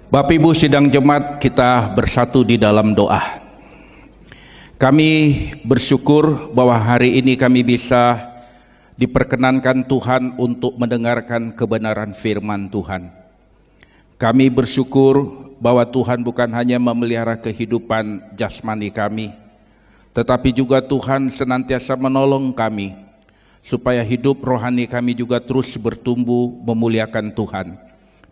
Bapak Ibu sidang jemaat, kita bersatu di dalam doa. Kami bersyukur bahwa hari ini kami bisa diperkenankan Tuhan untuk mendengarkan kebenaran firman Tuhan. Kami bersyukur bahwa Tuhan bukan hanya memelihara kehidupan jasmani kami, tetapi juga Tuhan senantiasa menolong kami supaya hidup rohani kami juga terus bertumbuh memuliakan Tuhan.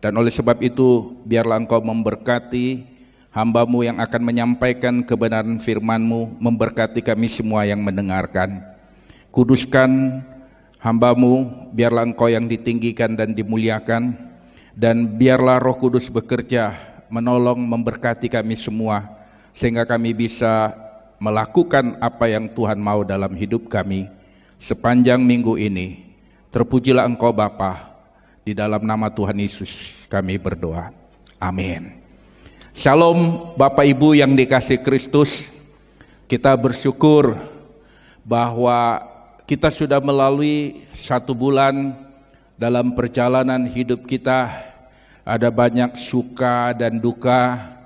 Dan oleh sebab itu, biarlah Engkau memberkati hamba-Mu yang akan menyampaikan kebenaran firman-Mu, memberkati kami semua yang mendengarkan. Kuduskan hamba-Mu, biarlah Engkau yang ditinggikan dan dimuliakan, dan biarlah Roh Kudus bekerja, menolong, memberkati kami semua, sehingga kami bisa melakukan apa yang Tuhan mau dalam hidup kami sepanjang minggu ini. Terpujilah Engkau Bapa. Di dalam nama Tuhan Yesus kami berdoa. Amin. Shalom Bapak Ibu yang dikasihi Kristus. Kita bersyukur bahwa kita sudah melalui 1 bulan dalam perjalanan hidup kita. Ada banyak suka dan duka,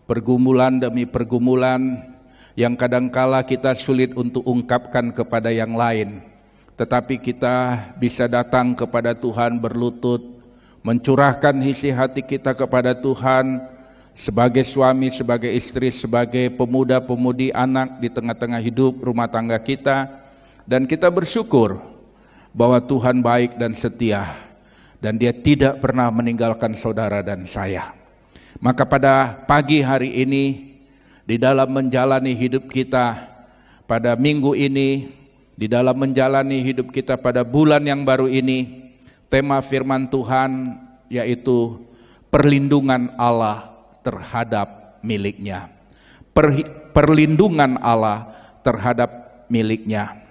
pergumulan demi pergumulan yang kadangkala kita sulit untuk ungkapkan kepada yang lain. Tetapi kita bisa datang kepada Tuhan berlutut, mencurahkan isi hati kita kepada Tuhan sebagai suami, sebagai istri, sebagai pemuda-pemudi, anak di tengah-tengah hidup rumah tangga kita. Dan kita bersyukur bahwa Tuhan baik dan setia, dan Dia tidak pernah meninggalkan saudara dan saya. Maka pada pagi hari ini, di dalam menjalani hidup kita pada minggu ini, di dalam menjalani hidup kita pada bulan yang baru ini, tema firman Tuhan yaitu perlindungan Allah terhadap miliknya. Perlindungan Allah terhadap miliknya.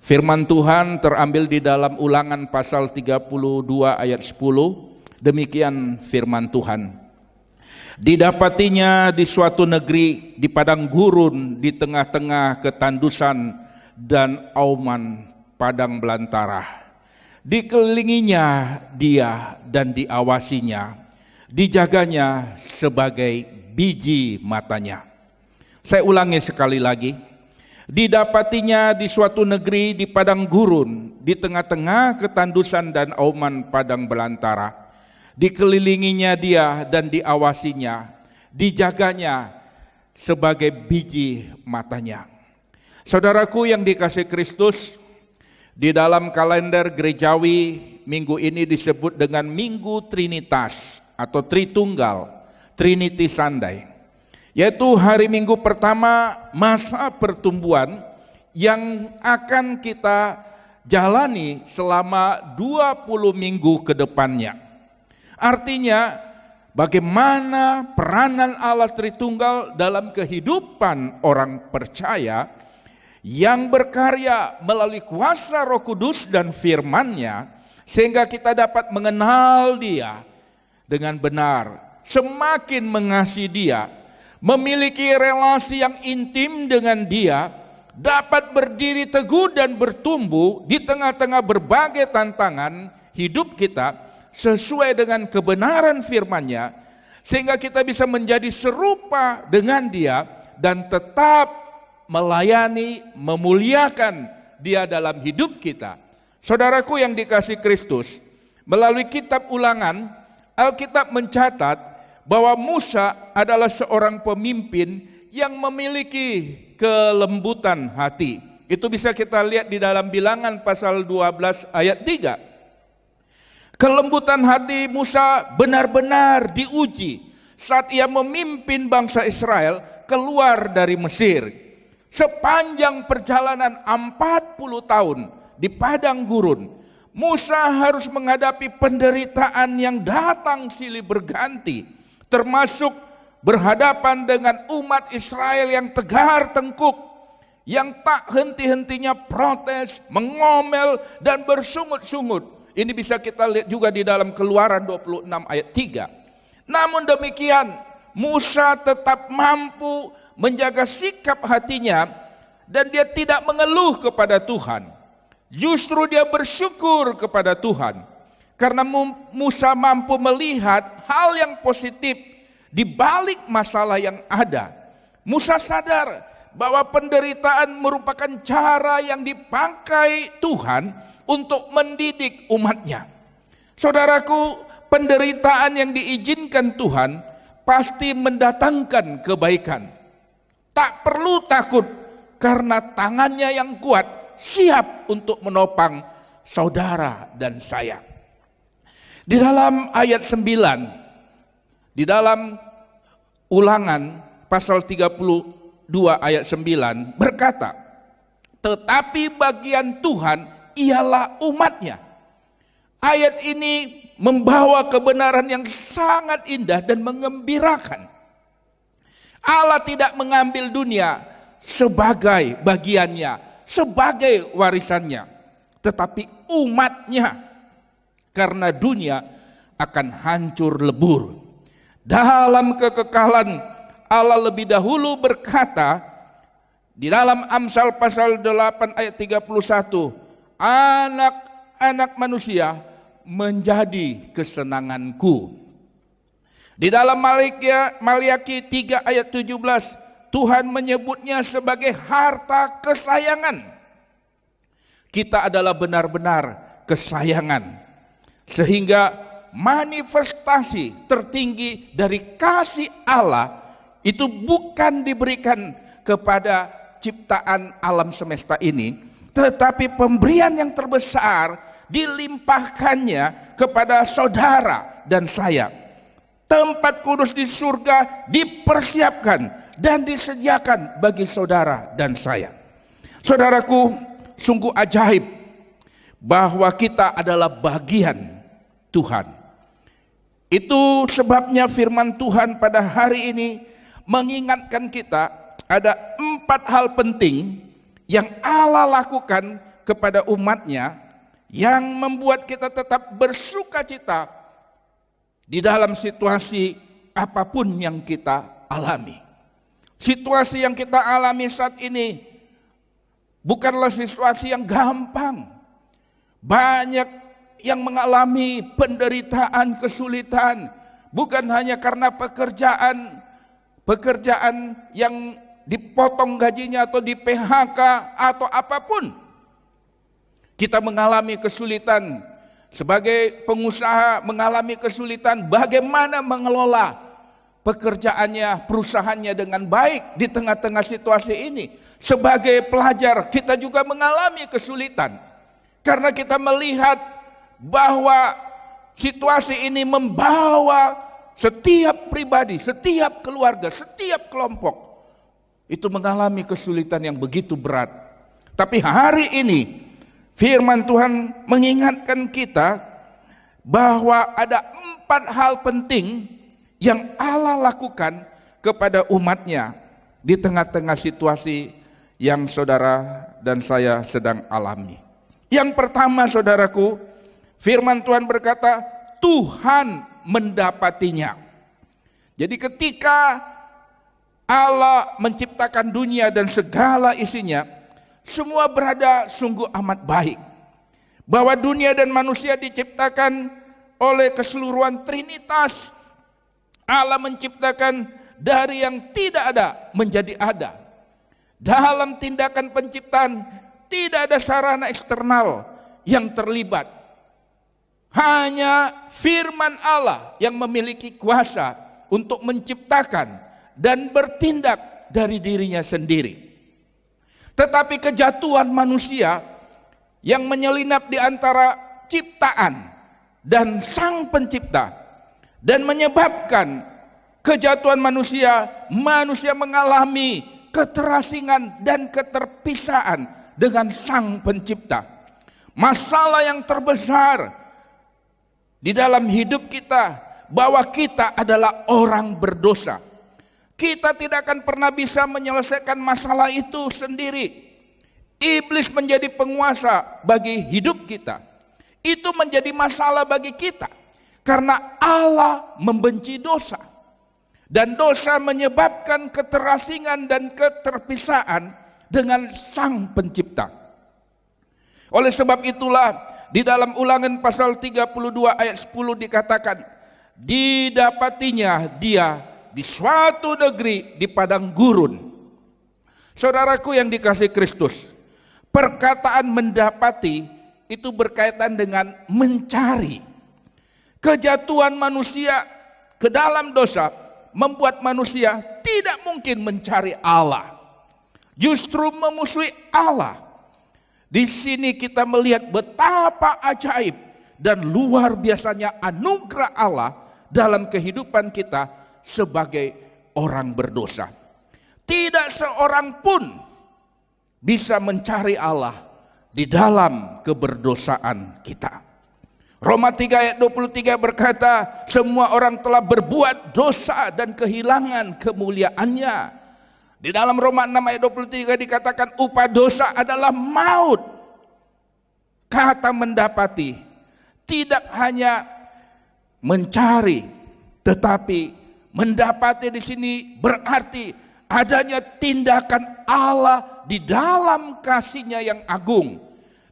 Firman Tuhan terambil di dalam Ulangan pasal 32 ayat 10. Demikian firman Tuhan. Didapatinya di suatu negeri di padang gurun di tengah-tengah ketandusan dan auman padang belantara. Dikelilinginya dia dan diawasinya, dijaganya sebagai biji matanya. Saya ulangi sekali lagi. Didapatinya di suatu negeri di padang gurun, di tengah-tengah ketandusan dan auman padang belantara. Dikelilinginya dia dan diawasinya, dijaganya sebagai biji matanya. Saudaraku yang dikasihi Kristus, di dalam kalender gerejawi minggu ini disebut dengan Minggu Trinitas atau Tritunggal, Trinity Sunday, yaitu hari Minggu pertama masa pertumbuhan yang akan kita jalani selama 20 minggu ke depannya. Artinya bagaimana peranan Allah Tritunggal dalam kehidupan orang percaya yang berkarya melalui kuasa Roh Kudus dan firman-Nya, sehingga kita dapat mengenal Dia dengan benar, semakin mengasihi Dia, memiliki relasi yang intim dengan Dia, dapat berdiri teguh dan bertumbuh di tengah-tengah berbagai tantangan hidup kita sesuai dengan kebenaran firman-Nya, sehingga kita bisa menjadi serupa dengan Dia dan tetap melayani, memuliakan Dia dalam hidup kita. Saudaraku yang dikasihi Kristus, melalui kitab Ulangan, Alkitab mencatat bahwa Musa adalah seorang pemimpin yang memiliki kelembutan hati. Itu bisa kita lihat di dalam Bilangan pasal 12 ayat 3. Kelembutan hati Musa benar-benar diuji saat ia memimpin bangsa Israel keluar dari Mesir. Sepanjang perjalanan 40 tahun di padang gurun, Musa harus menghadapi penderitaan yang datang silih berganti, termasuk berhadapan dengan umat Israel yang tegar tengkuk, yang tak henti-hentinya protes, mengomel, dan bersungut-sungut. Ini bisa kita lihat juga di dalam Keluaran 26 ayat 3. Namun demikian, Musa tetap mampu menjaga sikap hatinya dan dia tidak mengeluh kepada Tuhan. Justru dia bersyukur kepada Tuhan karena Musa mampu melihat hal yang positif Di balik masalah yang ada, Musa sadar bahwa penderitaan merupakan cara yang dipakai Tuhan untuk mendidik umatnya. Saudaraku, penderitaan yang diizinkan Tuhan pasti mendatangkan kebaikan. Tak perlu takut karena tangannya yang kuat siap untuk menopang saudara dan saya. Di dalam ayat 9, di dalam Ulangan pasal 32 ayat 9 berkata, tetapi bagian Tuhan ialah umatnya. Ayat ini membawa kebenaran yang sangat indah dan mengembirakan. Allah tidak mengambil dunia sebagai bagiannya, sebagai warisannya, tetapi umatnya, karena dunia akan hancur lebur. Dalam kekekalan Allah lebih dahulu berkata di dalam Amsal pasal 8 ayat 31, anak-anak manusia menjadi kesenanganku. Di dalam Maliaki 3 ayat 17, Tuhan menyebutnya sebagai harta kesayangan. Kita adalah benar-benar kesayangan, sehingga manifestasi tertinggi dari kasih Allah itu bukan diberikan kepada ciptaan alam semesta ini, tetapi pemberian yang terbesar dilimpahkannya kepada saudara dan saya. Tempat kudus di surga dipersiapkan dan disediakan bagi saudara dan saya. Saudaraku, sungguh ajaib bahwa kita adalah bagian Tuhan. Itu sebabnya firman Tuhan pada hari ini mengingatkan kita ada 4 hal penting yang Allah lakukan kepada umatnya yang membuat kita tetap bersuka cita di dalam situasi apapun yang kita alami. Situasi yang kita alami saat ini bukanlah situasi yang gampang. Banyak yang mengalami penderitaan, kesulitan, bukan hanya karena pekerjaan yang dipotong gajinya atau di PHK atau apapun. Kita mengalami kesulitan sebagai pengusaha, mengalami kesulitan bagaimana mengelola pekerjaannya, perusahaannya dengan baik di tengah-tengah situasi ini. Sebagai pelajar kita juga mengalami kesulitan karena kita melihat bahwa situasi ini membawa setiap pribadi, setiap keluarga, setiap kelompok itu mengalami kesulitan yang begitu berat. Tapi hari ini firman Tuhan mengingatkan kita bahwa ada 4 hal penting yang Allah lakukan kepada umatnya di tengah-tengah situasi yang saudara dan saya sedang alami. Yang pertama, saudaraku, firman Tuhan berkata, Tuhan mendapatinya. Jadi ketika Allah menciptakan dunia dan segala isinya, semua berada sungguh amat baik. Bahwa dunia dan manusia diciptakan oleh keseluruhan Trinitas. Allah menciptakan dari yang tidak ada menjadi ada. Dalam tindakan penciptaan tidak ada sarana eksternal yang terlibat. Hanya firman Allah yang memiliki kuasa untuk menciptakan dan bertindak dari dirinya sendiri. Tetapi kejatuhan manusia yang menyelinap di antara ciptaan dan sang pencipta dan menyebabkan kejatuhan manusia mengalami keterasingan dan keterpisahan dengan sang pencipta. Masalah yang terbesar di dalam hidup kita bahwa kita adalah orang berdosa. Kita tidak akan pernah bisa menyelesaikan masalah itu sendiri. Iblis menjadi penguasa bagi hidup kita. Itu menjadi masalah bagi kita karena Allah membenci dosa. Dan dosa menyebabkan keterasingan dan keterpisahan dengan sang pencipta. Oleh sebab itulah di dalam Ulangan pasal 32 ayat 10 dikatakan, didapatinya dia di suatu negeri di padang gurun. Saudaraku yang dikasihi Kristus, perkataan mendapati itu berkaitan dengan mencari. Kejatuhan manusia ke dalam dosa membuat manusia tidak mungkin mencari Allah, justru memusuhi Allah. Di sini kita melihat betapa ajaib dan luar biasanya anugerah Allah dalam kehidupan kita sebagai orang berdosa. Tidak seorang pun bisa mencari Allah di dalam keberdosaan kita. Roma 3 ayat 23 berkata, semua orang telah berbuat dosa dan kehilangan kemuliaannya. Di dalam Roma 6 ayat 23 dikatakan upah dosa adalah maut. Kata mendapati tidak hanya mencari, tetapi mendapati di sini berarti adanya tindakan Allah di dalam kasih-Nya yang agung,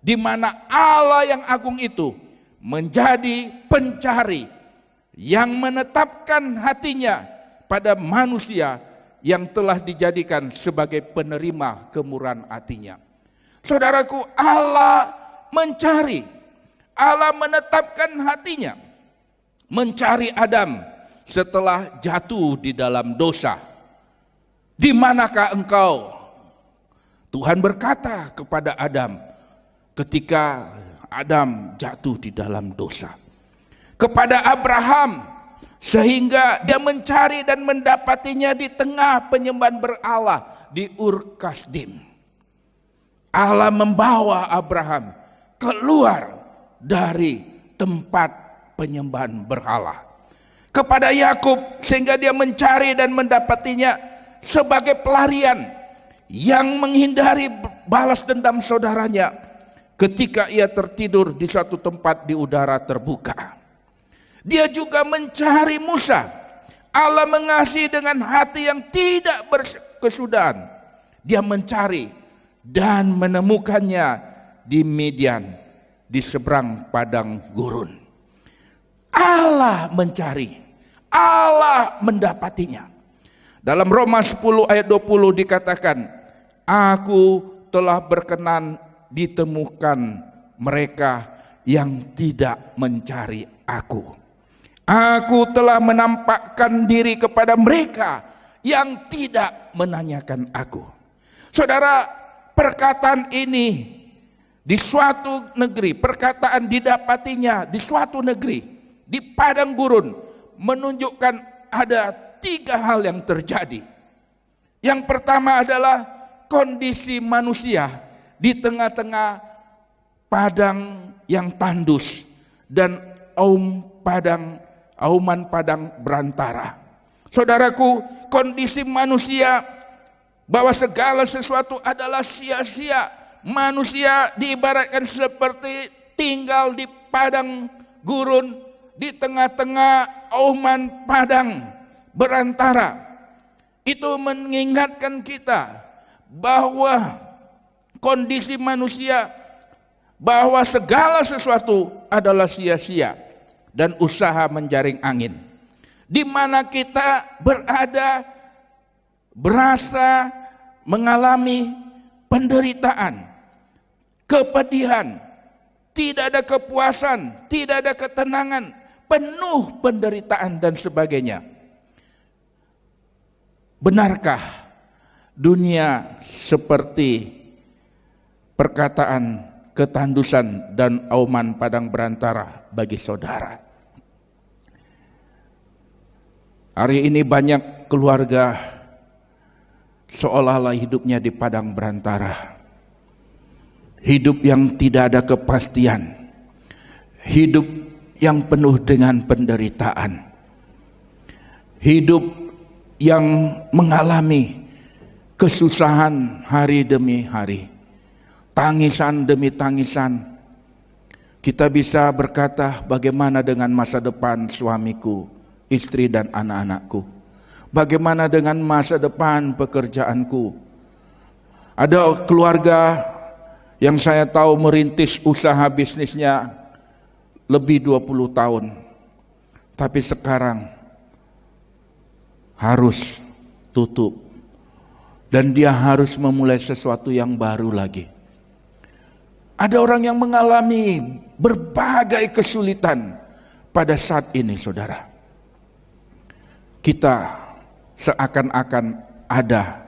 di mana Allah yang agung itu menjadi pencari yang menetapkan hatinya pada manusia yang telah dijadikan sebagai penerima kemurahan hatinya. Saudaraku, Allah mencari, Allah menetapkan hatinya mencari Adam setelah jatuh di dalam dosa. Di manakah engkau? Tuhan berkata kepada Adam ketika Adam jatuh di dalam dosa. Kepada Abraham, sehingga dia mencari dan mendapatinya di tengah penyembahan berhala di Ur Kasdim. Allah membawa Abraham keluar dari tempat penyembahan berhala. Kepada Yakub, sehingga dia mencari dan mendapatinya sebagai pelarian yang menghindari balas dendam saudaranya ketika ia tertidur di suatu tempat di udara terbuka. Dia juga mencari Musa. Allah mengasihi dengan hati yang tidak berkesudahan. Dia mencari dan menemukannya di Midian, di seberang padang gurun. Allah mencari, Allah mendapatinya. Dalam Roma 10 ayat 20 dikatakan, aku telah berkenan ditemukan mereka yang tidak mencari aku. Aku telah menampakkan diri kepada mereka yang tidak menanyakan aku. Saudara, perkataan ini di suatu negeri, perkataan didapatinya di suatu negeri, di padang gurun, menunjukkan ada 3 hal yang terjadi. Yang pertama adalah kondisi manusia di tengah-tengah padang yang tandus dan auman padang berantara. Saudaraku, kondisi manusia bahwa segala sesuatu adalah sia-sia. Manusia diibaratkan seperti tinggal di padang gurun, di tengah-tengah auman padang berantara. Itu mengingatkan kita bahwa kondisi manusia, bahwa segala sesuatu adalah sia-sia dan usaha menjaring angin. Di mana kita berada, berasa mengalami penderitaan, kepedihan, tidak ada kepuasan, tidak ada ketenangan, penuh penderitaan dan sebagainya. Benarkah dunia seperti perkataan ketandusan dan auman padang berantara bagi saudara? Hari ini banyak keluarga seolah-olah hidupnya di padang berantara. Hidup yang tidak ada kepastian. Hidup yang penuh dengan penderitaan. Hidup yang mengalami kesusahan hari demi hari. Tangisan demi tangisan. Kita bisa berkata, bagaimana dengan masa depan suamiku, istri dan anak-anakku? Bagaimana dengan masa depan pekerjaanku? Ada keluarga yang saya tahu merintis usaha bisnisnya lebih 20 tahun. Tapi sekarang harus tutup dan dia harus memulai sesuatu yang baru lagi. Ada orang yang mengalami berbagai kesulitan pada saat ini, saudara. Kita seakan-akan ada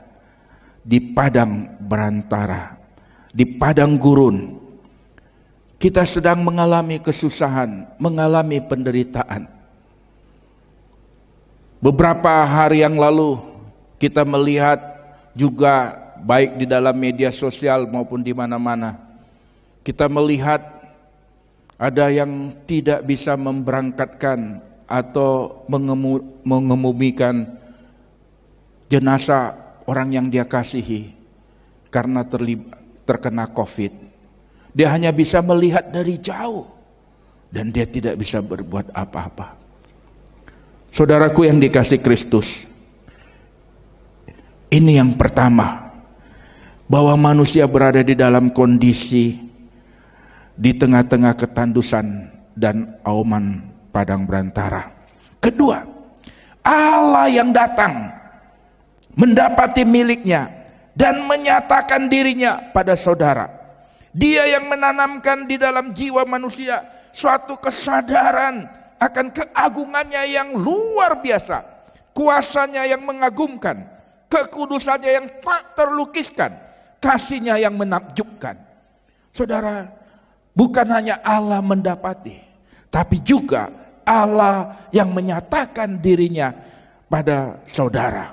di padang belantara, di padang gurun. Kita sedang mengalami kesusahan, mengalami penderitaan. Beberapa hari yang lalu kita melihat juga baik di dalam media sosial maupun di mana-mana, kita melihat ada yang tidak bisa memberangkatkan atau mengemumikan jenazah orang yang dia kasihi karena terkena COVID. Dia hanya bisa melihat dari jauh dan dia tidak bisa berbuat apa-apa. Saudaraku yang dikasihi Kristus, ini yang pertama, bahwa manusia berada di dalam kondisi di tengah-tengah ketandusan dan auman padang belantara. Kedua, Allah yang datang mendapati miliknya dan menyatakan dirinya pada saudara. Dia yang menanamkan di dalam jiwa manusia suatu kesadaran akan keagungannya yang luar biasa, kuasanya yang mengagumkan, kekudusannya yang tak terlukiskan, kasihnya yang menakjubkan. Saudara, bukan hanya Allah mendapati, tapi juga Allah yang menyatakan dirinya pada saudara.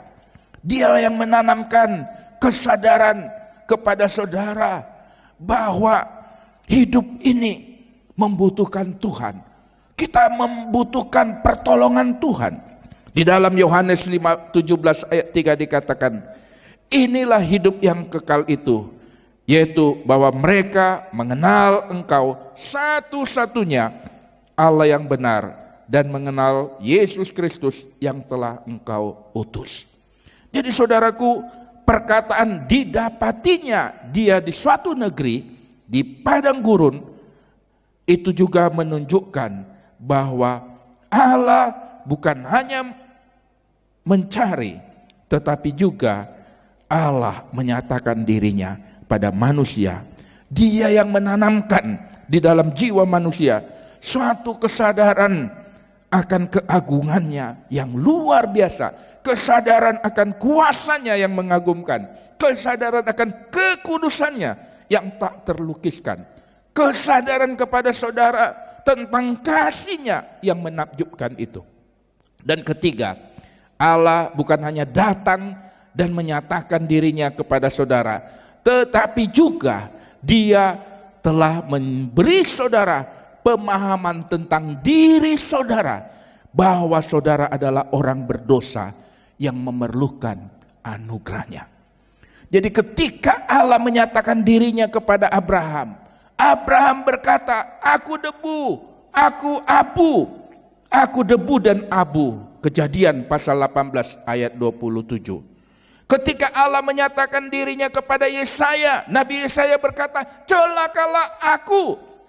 Dia yang menanamkan kesadaran kepada saudara bahwa hidup ini membutuhkan Tuhan. Kita membutuhkan pertolongan Tuhan. Di dalam Yohanes 17 ayat 3 dikatakan, inilah hidup yang kekal itu, yaitu bahwa mereka mengenal Engkau satu-satunya Allah yang benar dan mengenal Yesus Kristus yang telah Engkau utus. Jadi saudaraku, perkataan didapatinya dia di suatu negeri, di padang gurun, itu juga menunjukkan bahwa Allah bukan hanya mencari, tetapi juga Allah menyatakan dirinya pada manusia. Dia yang menanamkan di dalam jiwa manusia suatu kesadaran akan keagungannya yang luar biasa, kesadaran akan kuasanya yang mengagumkan, kesadaran akan kekudusannya yang tak terlukiskan, kesadaran kepada saudara tentang kasihnya yang menakjubkan itu. Dan ketiga, Allah bukan hanya datang dan menyatakan dirinya kepada saudara, tetapi juga dia telah memberi saudara pemahaman tentang diri saudara, bahwa saudara adalah orang berdosa yang memerlukan anugerahnya. Jadi ketika Allah menyatakan dirinya kepada Abraham, Abraham berkata, aku debu, aku abu, aku debu dan abu. Kejadian pasal 18 ayat 27. Ketika Allah menyatakan dirinya kepada Yesaya, Nabi Yesaya berkata, celakalah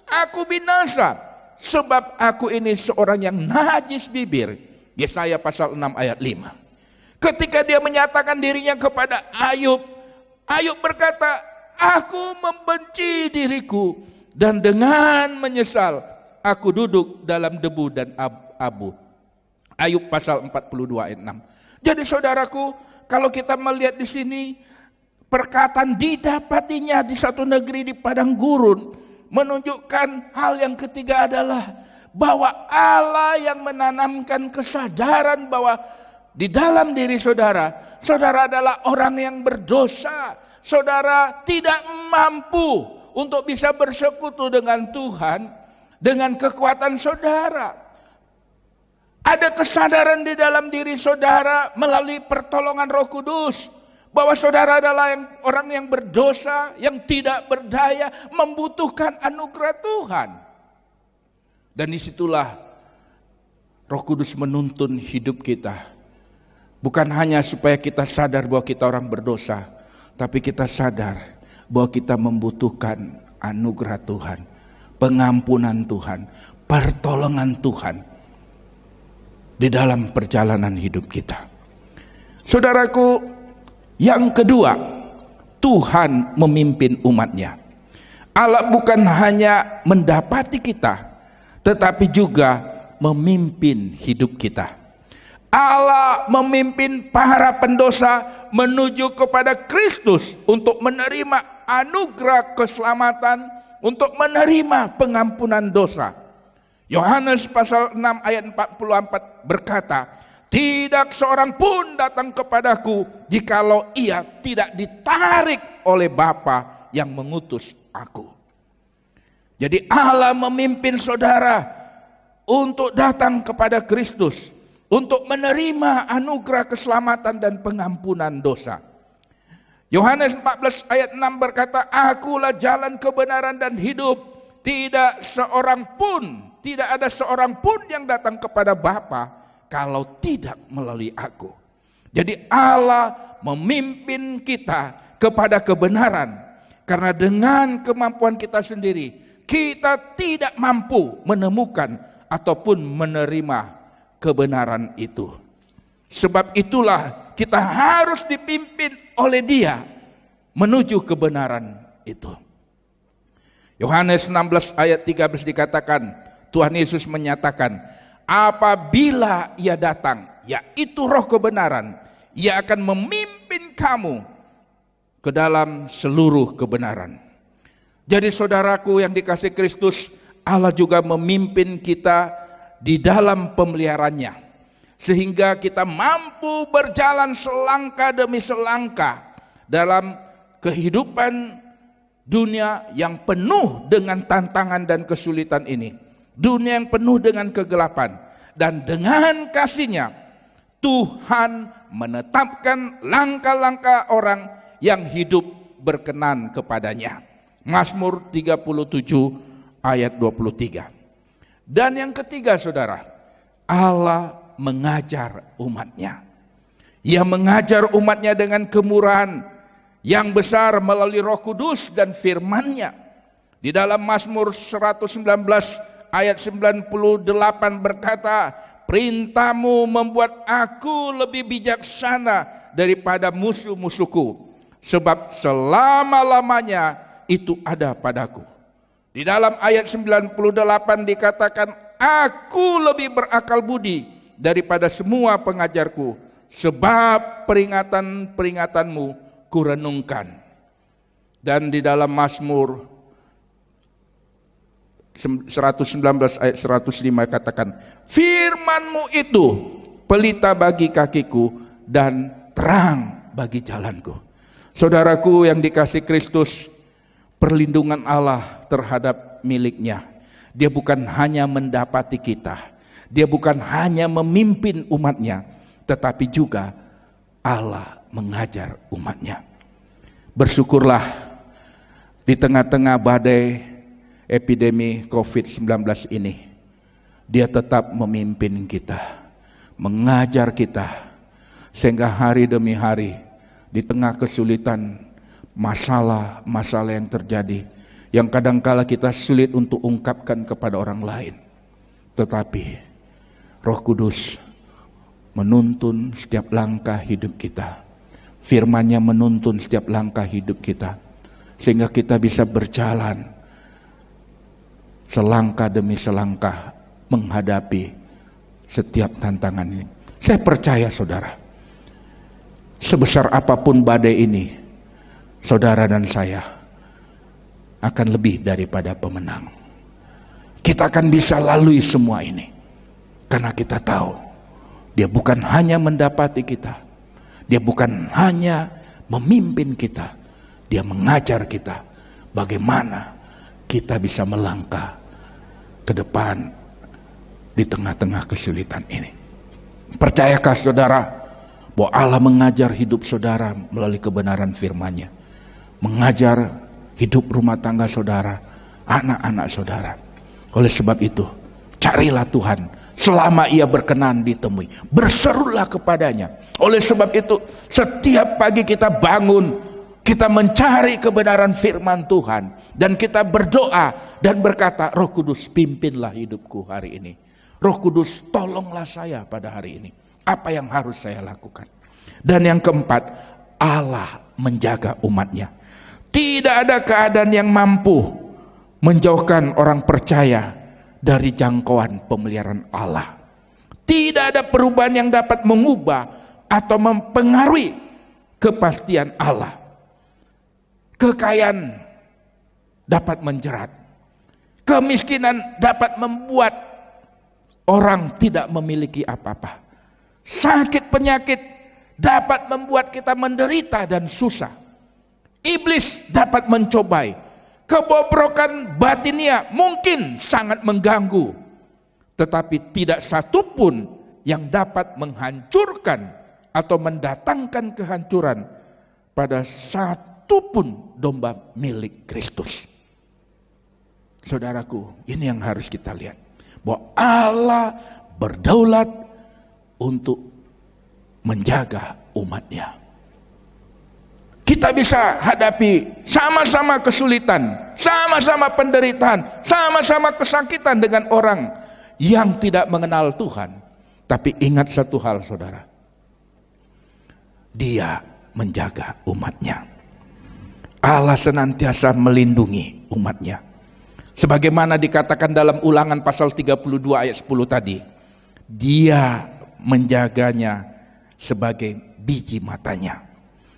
aku binasa, sebab aku ini seorang yang najis bibir. Yesaya pasal 6 ayat 5. Ketika dia menyatakan dirinya kepada Ayub, Ayub berkata, aku membenci diriku dan dengan menyesal aku duduk dalam debu dan abu. Ayub pasal 42 ayat 6. Jadi saudaraku, kalau kita melihat di sini, perkataan didapatinya di satu negeri di padang gurun menunjukkan hal yang ketiga adalah bahwa Allah yang menanamkan kesadaran bahwa di dalam diri saudara, saudara adalah orang yang berdosa. Saudara tidak mampu untuk bisa bersekutu dengan Tuhan dengan kekuatan saudara. Ada kesadaran di dalam diri saudara melalui pertolongan Roh Kudus bahwa saudara adalah orang yang berdosa, yang tidak berdaya, membutuhkan anugerah Tuhan. Dan disitulah Roh Kudus menuntun hidup kita. Bukan hanya supaya kita sadar bahwa kita orang berdosa, tapi kita sadar bahwa kita membutuhkan anugerah Tuhan, pengampunan Tuhan, pertolongan Tuhan di dalam perjalanan hidup kita. Saudaraku, yang kedua, Tuhan memimpin umatnya. Allah bukan hanya mendapati kita, tetapi juga memimpin hidup kita. Allah memimpin para pendosa menuju kepada Kristus untuk menerima anugerah keselamatan, untuk menerima pengampunan dosa. Yohanes pasal 6 ayat 44 berkata, tidak seorang pun datang kepadaku jikalau ia tidak ditarik oleh Bapa yang mengutus aku. Jadi Allah memimpin saudara untuk datang kepada Kristus, untuk menerima anugerah keselamatan dan pengampunan dosa. Yohanes 14 ayat 6 berkata, akulah jalan kebenaran dan hidup. Tidak ada seorang pun yang datang kepada Bapa kalau tidak melalui aku. Jadi Allah memimpin kita kepada kebenaran. Karena dengan kemampuan kita sendiri, kita tidak mampu menemukan ataupun menerima kebenaran itu. Sebab itulah kita harus dipimpin oleh Dia menuju kebenaran itu. Yohanes 16 ayat 13 dikatakan, Tuhan Yesus menyatakan, apabila Ia datang, yaitu Roh kebenaran, Ia akan memimpin kamu ke dalam seluruh kebenaran. Jadi saudaraku yang dikasihi Kristus, Allah juga memimpin kita di dalam pemeliharaannya, sehingga kita mampu berjalan selangkah demi selangkah dalam kehidupan dunia yang penuh dengan tantangan dan kesulitan ini. Dunia yang penuh dengan kegelapan. Dan dengan kasih-Nya, Tuhan menetapkan langkah-langkah orang yang hidup berkenan kepadanya. Mazmur 37 ayat 23. Dan yang ketiga saudara, Allah mengajar umatnya. Ia mengajar umatnya dengan kemurahan yang besar melalui Roh Kudus dan firman-Nya. Di dalam Mazmur 119 ayat 98 berkata, perintah-Mu membuat aku lebih bijaksana daripada musuh-musuhku, sebab selama-lamanya itu ada padaku. Di dalam ayat 98 dikatakan, aku lebih berakal budi daripada semua pengajarku, sebab peringatan-peringatanmu kurenungkan. Dan di dalam Mazmur 119 ayat 105 katakan, firman-Mu itu pelita bagi kakiku dan terang bagi jalanku. Saudaraku yang dikasihi Kristus, perlindungan Allah terhadap miliknya, Dia bukan hanya mendapati kita, Dia bukan hanya memimpin umatnya, tetapi juga Allah mengajar umatnya. Bersyukurlah di tengah-tengah badai epidemi COVID-19 ini, Dia tetap memimpin kita, mengajar kita, sehingga hari demi hari di tengah kesulitan, masalah-masalah yang terjadi, yang kadangkala kita sulit untuk ungkapkan kepada orang lain, tetapi Roh Kudus menuntun setiap langkah hidup kita. Firman-Nya menuntun setiap langkah hidup kita, sehingga kita bisa berjalan selangkah demi selangkah menghadapi setiap tantangan ini. Saya percaya saudara, sebesar apapun badai ini, saudara dan saya akan lebih daripada pemenang. Kita akan bisa lalui semua ini, karena kita tahu Dia bukan hanya mendapati kita, Dia bukan hanya memimpin kita, Dia mengajar kita bagaimana kita bisa melangkah ke depan di tengah-tengah kesulitan ini. Percayakah saudara bahwa Allah mengajar hidup saudara melalui kebenaran firman-Nya, mengajar hidup rumah tangga saudara, anak-anak saudara. Oleh sebab itu, carilah Tuhan selama Ia berkenan ditemui, berserulah kepadanya. Oleh sebab itu, setiap pagi kita bangun, kita mencari kebenaran firman Tuhan, dan kita berdoa dan berkata, Roh Kudus pimpinlah hidupku hari ini. Roh Kudus tolonglah saya pada hari ini. Apa yang harus saya lakukan? Dan yang keempat, Allah menjaga umatnya. Tidak ada keadaan yang mampu menjauhkan orang percaya dari jangkauan pemeliharaan Allah. Tidak ada perubahan yang dapat mengubah atau mempengaruhi kepastian Allah. Kekayaan dapat menjerat. Kemiskinan dapat membuat orang tidak memiliki apa-apa. Sakit penyakit dapat membuat kita menderita dan susah. Iblis dapat mencobai. Kebobrokan batinia mungkin sangat mengganggu. Tetapi tidak satupun yang dapat menghancurkan atau mendatangkan kehancuran pada satupun domba milik Kristus. Saudaraku, ini yang harus kita lihat. Bahwa Allah berdaulat untuk menjaga umatnya. Kita bisa hadapi sama-sama kesulitan, sama-sama penderitaan, sama-sama kesakitan dengan orang yang tidak mengenal Tuhan. Tapi ingat satu hal, saudara. Dia menjaga umatnya. Allah senantiasa melindungi umatnya. Sebagaimana dikatakan dalam Ulangan pasal 32 ayat 10 tadi. Dia menjaganya sebagai biji matanya.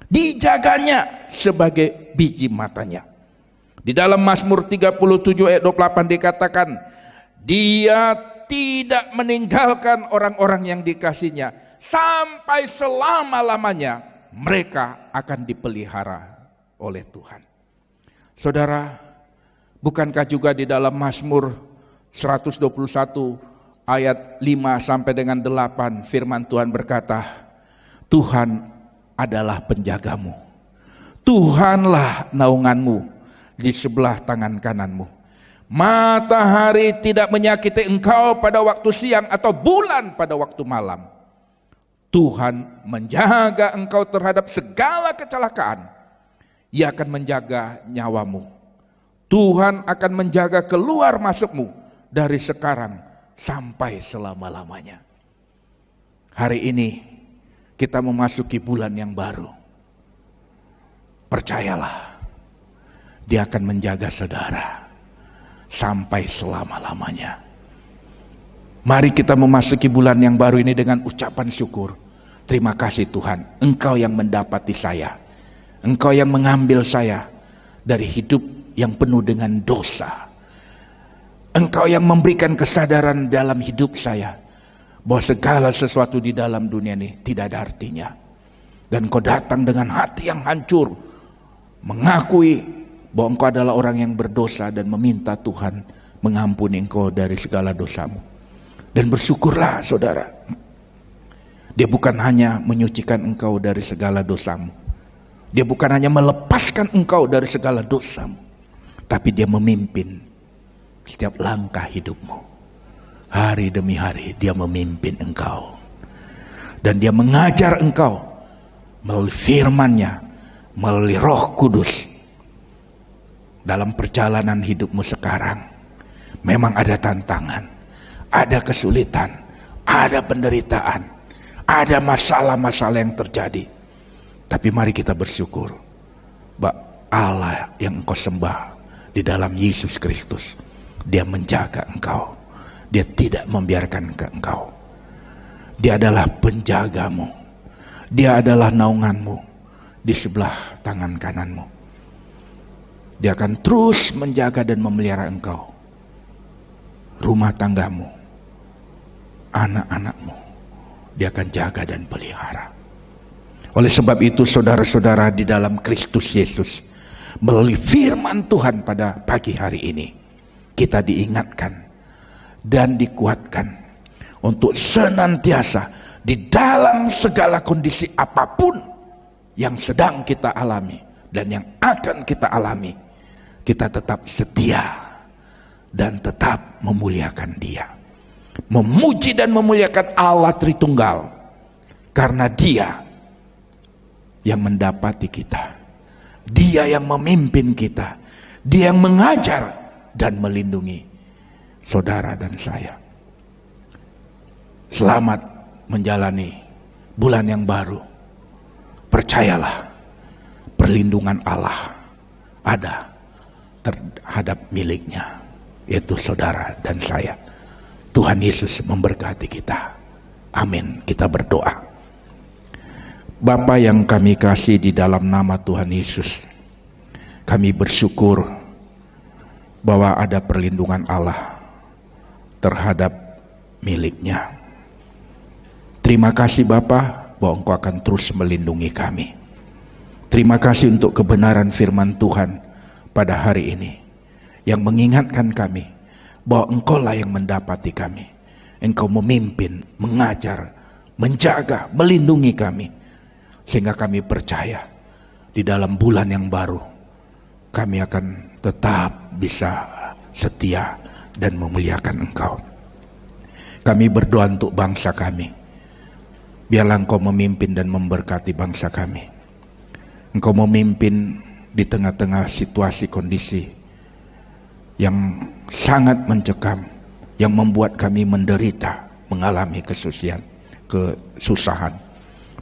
Dijaganya sebagai biji matanya. Di dalam Mazmur 37 ayat 28 dikatakan, dia tidak meninggalkan orang-orang yang dikasihnya. Sampai selama-lamanya mereka akan dipelihara oleh Tuhan. Saudara, bukankah juga di dalam Mazmur 121 ayat 5 sampai dengan 8 firman Tuhan berkata, Tuhan adalah penjagamu. Tuhanlah naunganmu di sebelah tangan kananmu. Matahari tidak menyakiti engkau pada waktu siang atau bulan pada waktu malam. Tuhan menjaga engkau terhadap segala kecelakaan. Ia akan menjaga nyawamu. Tuhan akan menjaga keluar masukmu dari sekarang sampai selama-lamanya. Hari ini kita memasuki bulan yang baru. Percayalah, Dia akan menjaga saudara sampai selama-lamanya. Mari kita memasuki bulan yang baru ini dengan ucapan syukur. Terima kasih Tuhan, Engkau yang mendapati saya. Engkau yang mengambil saya dari hidup yang penuh dengan dosa. Engkau yang memberikan kesadaran dalam hidup saya bahwa segala sesuatu di dalam dunia ini tidak ada artinya. Dan Engkau datang dengan hati yang hancur, mengakui bahwa Engkau adalah orang yang berdosa dan meminta Tuhan mengampuni Engkau dari segala dosamu. Dan bersyukurlah saudara, Dia bukan hanya menyucikan engkau dari segala dosamu. Dia bukan hanya melepaskan engkau dari segala dosamu. Tapi Dia memimpin setiap langkah hidupmu. Hari demi hari Dia memimpin engkau. Dan Dia mengajar engkau melalui firman-Nya, melalui Roh Kudus. Dalam perjalanan hidupmu sekarang, memang ada tantangan, ada kesulitan, ada penderitaan, ada masalah-masalah yang terjadi. Tapi mari kita bersyukur bahwa Allah yang engkau sembah di dalam Yesus Kristus, Dia menjaga engkau. Dia tidak membiarkan engkau. Dia adalah penjagamu. Dia adalah naunganmu di sebelah tangan kananmu. Dia akan terus menjaga dan memelihara engkau, rumah tanggamu, anak-anakmu. Dia akan jaga dan pelihara. Oleh sebab itu saudara-saudara di dalam Kristus Yesus, melalui firman Tuhan pada pagi hari ini, kita diingatkan dan dikuatkan untuk senantiasa di dalam segala kondisi apapun yang sedang kita alami dan yang akan kita alami, kita tetap setia dan tetap memuliakan Dia. Memuji dan memuliakan Allah Tritunggal, karena Dia yang mendapati kita, Dia yang memimpin kita, Dia yang mengajar dan melindungi saudara dan saya. Selamat menjalani bulan yang baru. percayalah, perlindungan Allah ada terhadap miliknya, yaitu saudara dan saya. Tuhan Yesus memberkati kita. Amin. Kita berdoa. Bapa yang kami kasih di dalam nama Tuhan Yesus, kami bersyukur bahwa ada perlindungan Allah terhadap miliknya. Terima kasih Bapa bahwa Engkau akan terus melindungi kami. Terima kasih untuk kebenaran firman Tuhan pada hari ini yang mengingatkan kami bahwa Engkaulah yang mendapati kami. Engkau memimpin, mengajar, menjaga, melindungi kami, sehingga kami percaya di dalam bulan yang baru kami akan tetap bisa setia dan memuliakan Engkau. Kami berdoa untuk bangsa kami. Biarlah Engkau memimpin dan memberkati bangsa kami. Engkau memimpin di tengah-tengah situasi kondisi yang sangat mencekam, yang membuat kami menderita, mengalami kesusahan.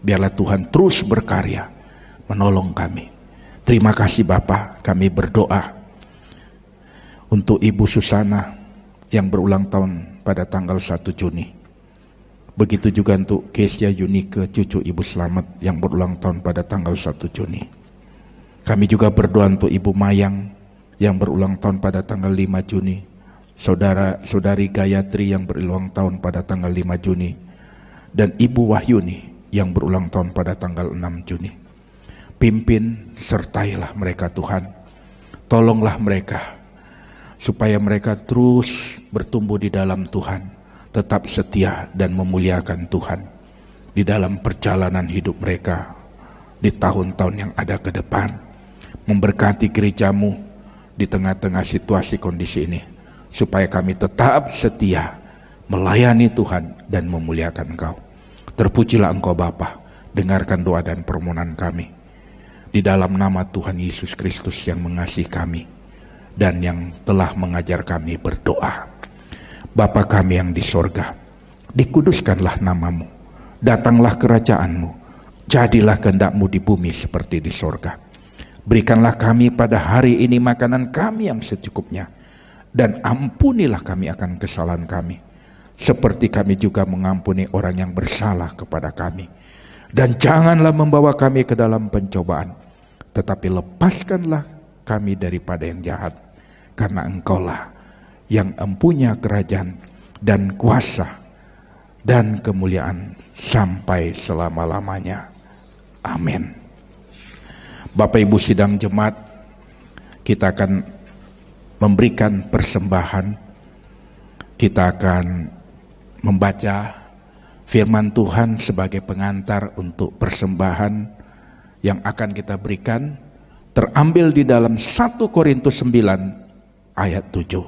Biarlah Tuhan terus berkarya, menolong kami. Terima kasih Bapa. Kami berdoa untuk Ibu Susana yang berulang tahun pada tanggal 1 Juni. Begitu juga untuk Kesia Yunike, cucu Ibu Slamet yang berulang tahun pada tanggal 1 Juni. Kami juga berdoa untuk Ibu Mayang yang berulang tahun pada tanggal 5 Juni. Saudari Gayatri yang berulang tahun pada tanggal 5 Juni. Dan Ibu Wahyuni yang berulang tahun pada tanggal 6 Juni. Pimpin, sertailah mereka Tuhan. Tolonglah mereka supaya mereka terus bertumbuh di dalam Tuhan, tetap setia dan memuliakan Tuhan di dalam perjalanan hidup mereka di tahun-tahun yang ada ke depan. Memberkati gerejamu di tengah-tengah situasi kondisi ini, supaya kami tetap setia melayani Tuhan dan memuliakan Engkau. Terpujilah Engkau Bapa, dengarkan doa dan permohonan kami di dalam nama Tuhan Yesus Kristus yang mengasihi kami dan yang telah mengajar kami berdoa. Bapa kami yang di sorga, dikuduskanlah namamu, datanglah kerajaanmu, jadilah kehendak-mu di bumi seperti di sorga. Berikanlah kami pada hari ini makanan kami yang secukupnya, dan ampunilah kami akan kesalahan kami, seperti kami juga mengampuni orang yang bersalah kepada kami. Dan janganlah membawa kami ke dalam pencobaan, tetapi lepaskanlah kami daripada yang jahat, karena Engkaulah yang empunya kerajaan dan kuasa dan kemuliaan sampai selama-lamanya. Amin. Bapak Ibu sidang jemaat, kita akan memberikan persembahan. Kita akan membaca firman Tuhan sebagai pengantar untuk persembahan yang akan kita berikan, terambil di dalam 1 Korintus 9 ayat 7.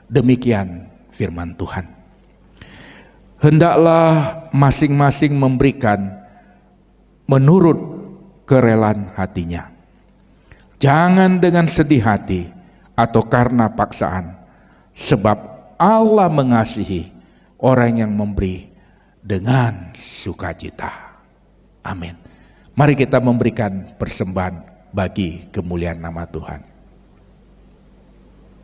Demikian firman Tuhan. Hendaklah masing-masing memberikan menurut kerelaan hatinya. Jangan dengan sedih hati atau karena paksaan, sebab Allah mengasihi orang yang memberi dengan sukacita. Amin. Mari kita memberikan persembahan bagi kemuliaan nama Tuhan.